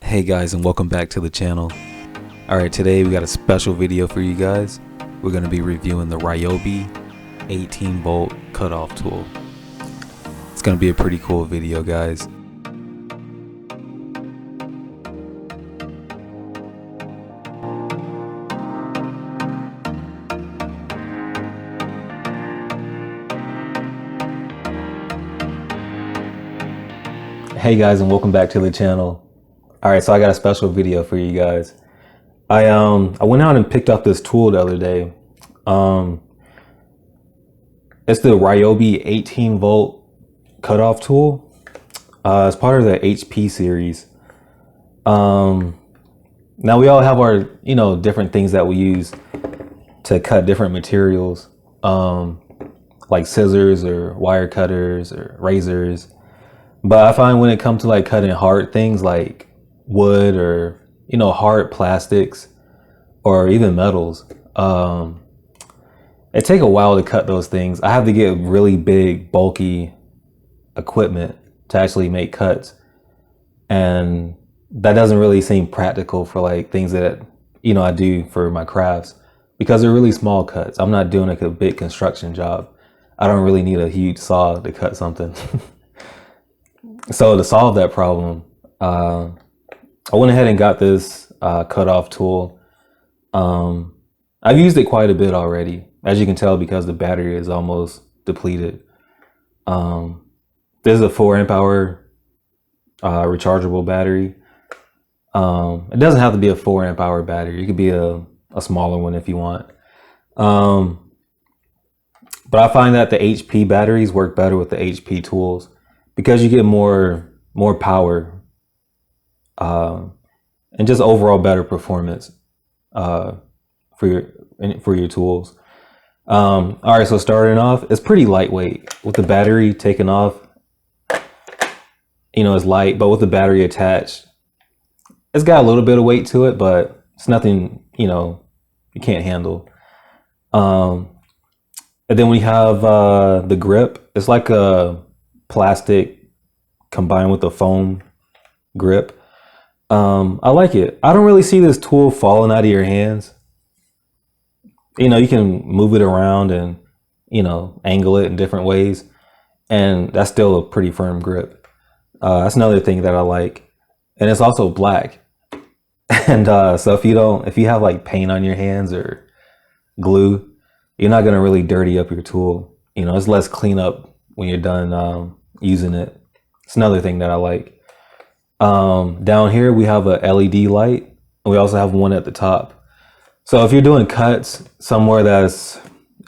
Hey guys, and welcome back to the channel. Alright, today we got a special video for you guys. We're going to be reviewing the RYOBI 18 volt cutoff tool. It's going to be a pretty cool video, guys. Hey guys, and welcome back to the channel. Alright, so I got a special video for you guys. I went out and picked up this tool the other day. It's the RYOBI 18 volt cutoff tool. It's part of the HP series. Now we all have our, different things that we use to cut different materials, like scissors or wire cutters or razors. But I find when it comes to like cutting hard things like wood or hard plastics or even metals, it takes a while to cut those things. I have to get really big bulky equipment to actually make cuts, and that doesn't really seem practical for like things that I do for my crafts, because they're really small cuts. I'm not doing like a big construction job. I don't really need a huge saw to cut something. So to solve that problem, I went ahead and got this cutoff tool. I've used it quite a bit already, as you can tell, because the battery is almost depleted. This is a 4 amp hour rechargeable battery. It doesn't have to be a 4 amp hour battery. It could be a smaller one if you want. But I find that the HP batteries work better with the HP tools, because you get more power and just overall better performance for your tools. All right, so starting off, it's pretty lightweight. With the battery taken off, it's light, but with the battery attached, it's got a little bit of weight to it, but it's nothing you can't handle. And then we have the grip. It's like a plastic combined with a foam grip. I like it. I don't really see this tool falling out of your hands. You can move it around and angle it in different ways, and that's still a pretty firm grip. That's another thing that I like. And it's also black. And so if you have like paint on your hands or glue, you're not gonna really dirty up your tool. It's less cleanup when you're done using it. It's another thing that I like. Down here we have a LED light, and we also have one at the top. So if you're doing cuts somewhere that's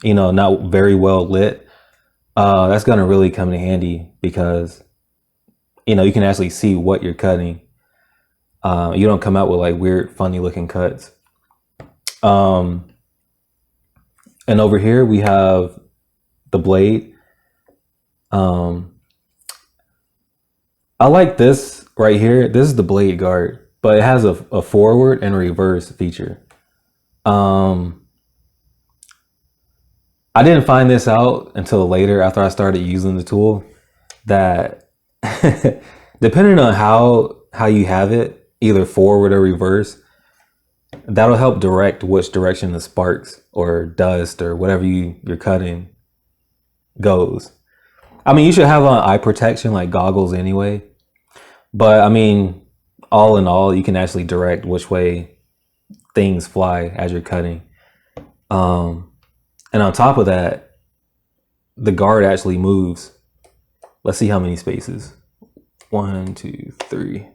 not very well lit, that's gonna really come in handy, because you can actually see what you're cutting. You don't come out with like weird funny looking cuts. And over here we have the blade. I like this right here. This is the blade guard, but it has a forward and reverse feature. I didn't find this out until later, after I started using the tool, that depending on how you have it, either forward or reverse, that'll help direct which direction the sparks or dust or whatever you're cutting goes. I mean, you should have on eye protection like goggles anyway, but I mean, all in all, you can actually direct which way things fly as you're cutting. And on top of that, the guard actually moves. Let's see how many spaces. 1, 2, 3.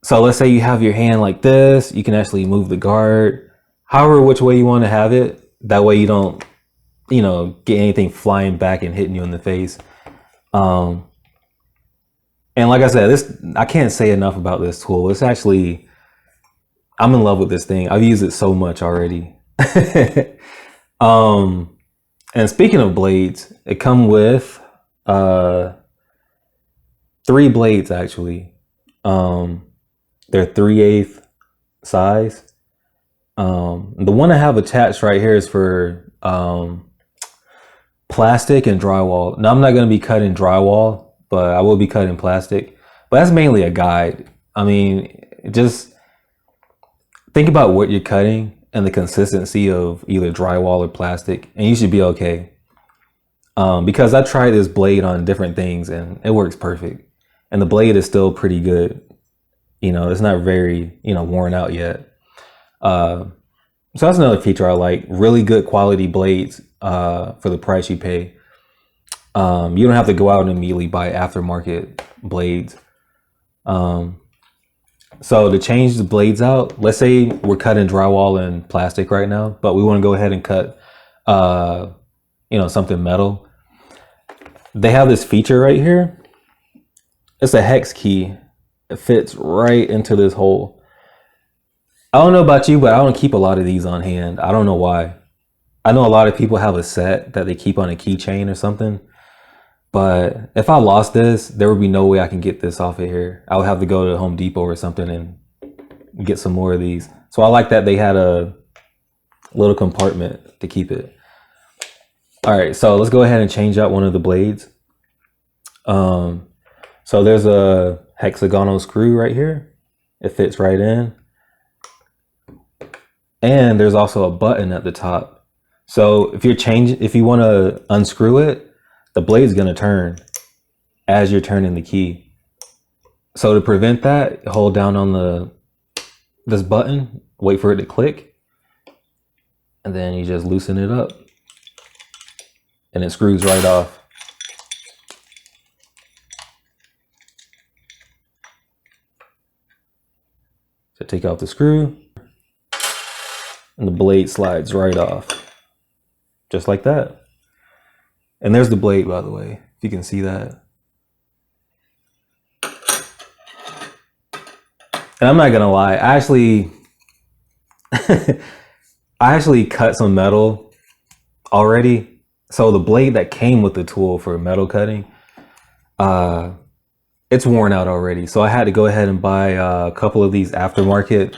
So let's say you have your hand like this, you can actually move the guard however which way you want to have it. That way you don't get anything flying back and hitting you in the face. And like I said, I can't say enough about this tool. It's actually, I'm in love with this thing. I've used it so much already. And speaking of blades, it comes with 3 blades actually. They're 3/8 size. The one I have attached right here is for plastic and drywall. Now I'm not going to be cutting drywall, but I will be cutting plastic. But that's mainly a guide. I mean, just think about what you're cutting and the consistency of either drywall or plastic, and you should be okay. Because I tried this blade on different things and it works perfect. And the blade is still pretty good. You know, it's not very, worn out yet. So that's another feature I like. Really good quality blades for the price you pay. You don't have to go out and immediately buy aftermarket blades. So to change the blades out, let's say we're cutting drywall and plastic right now, but we want to go ahead and cut, something metal. They have this feature right here. It's a hex key. It fits right into this hole. I don't know about you, but I don't keep a lot of these on hand. I don't know why. I know a lot of people have a set that they keep on a keychain or something. But if I lost this, there would be no way I can get this off of here. I would have to go to Home Depot or something and get some more of these. So I like that they had a little compartment to keep it. All right, so let's go ahead and change out one of the blades. So there's a hexagonal screw right here. It fits right in. And there's also a button at the top. So if you want to unscrew it, the blade's gonna turn as you're turning the key. So to prevent that, hold down on this button, wait for it to click, and then you just loosen it up. And it screws right off. So take out the screw and the blade slides right off. Just like that. And there's the blade, by the way, if you can see that. And I'm not gonna lie, I actually cut some metal already. So the blade that came with the tool for metal cutting, it's worn out already. So I had to go ahead and buy a couple of these aftermarket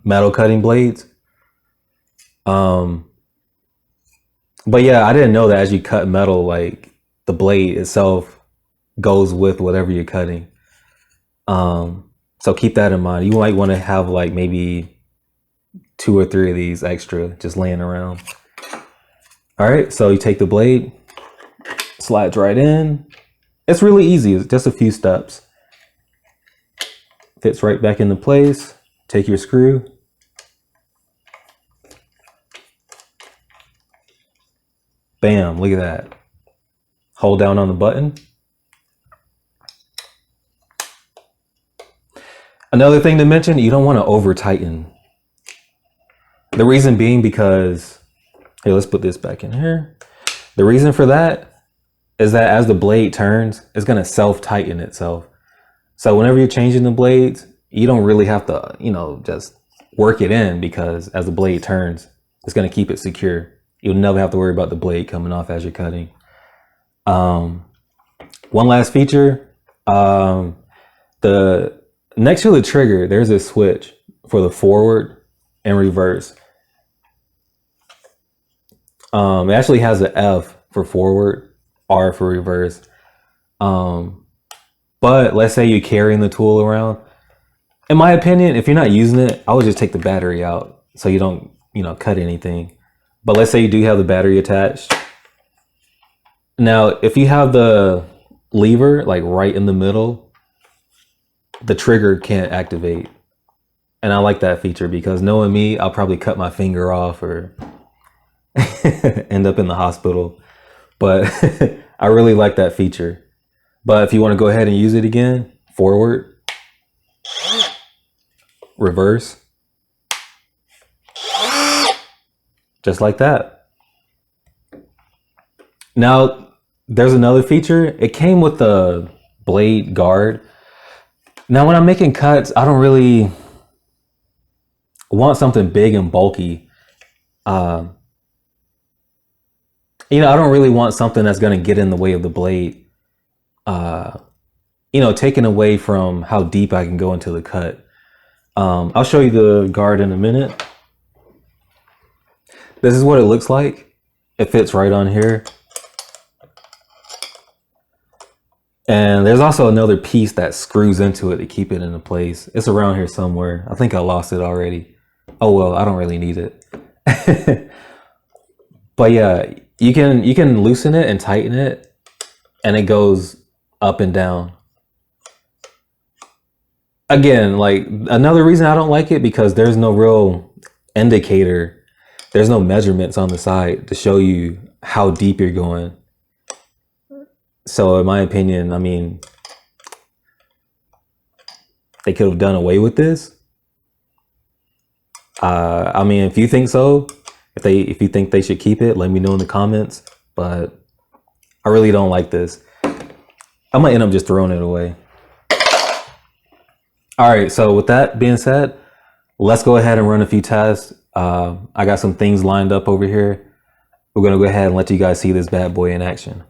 metal cutting blades. But yeah, I didn't know that as you cut metal, like the blade itself goes with whatever you're cutting. So keep that in mind. You might want to have like maybe 2 or 3 of these extra just laying around. All right, so you take the blade, slides right in. It's really easy, it's just a few steps. Fits right back into place. Take your screw. Bam, look at that. Hold down on the button. Another thing to mention, you don't want to over tighten. The reason being because, here, let's put this back in here. The reason for that is that as the blade turns, it's going to self-tighten itself. So whenever you're changing the blades, you don't really have to, just work it in, because as the blade turns, it's going to keep it secure. You'll never have to worry about the blade coming off as you're cutting. One last feature, the next to the trigger, there's a switch for the forward and reverse. It actually has an F for forward, R for reverse. But let's say you're carrying the tool around. In my opinion, if you're not using it, I would just take the battery out so you don't, cut anything. But let's say you do have the battery attached. Now, if you have the lever like right in the middle, the trigger can't activate. And I like that feature because knowing me, I'll probably cut my finger off or end up in the hospital. But I really like that feature. But if you want to go ahead and use it again, forward, reverse, just like that. Now, there's another feature. It came with the blade guard. Now, when I'm making cuts, I don't really want something big and bulky. I don't really want something that's going to get in the way of the blade. Taking away from how deep I can go into the cut. I'll show you the guard in a minute. This is what it looks like. It fits right on here. And there's also another piece that screws into it to keep it into place. It's around here somewhere. I think I lost it already. Oh well, I don't really need it. But yeah, you can loosen it and tighten it, and it goes up and down. Again, like another reason I don't like it, because there's no real indicator. There's no measurements on the side to show you how deep you're going. So in my opinion, I mean, they could have done away with this. I mean, if you think so, if you think they should keep it, let me know in the comments. But I really don't like this. I might end up just throwing it away. All right, so with that being said, let's go ahead and run a few tests. I got some things lined up over here. We're gonna go ahead and let you guys see this bad boy in action.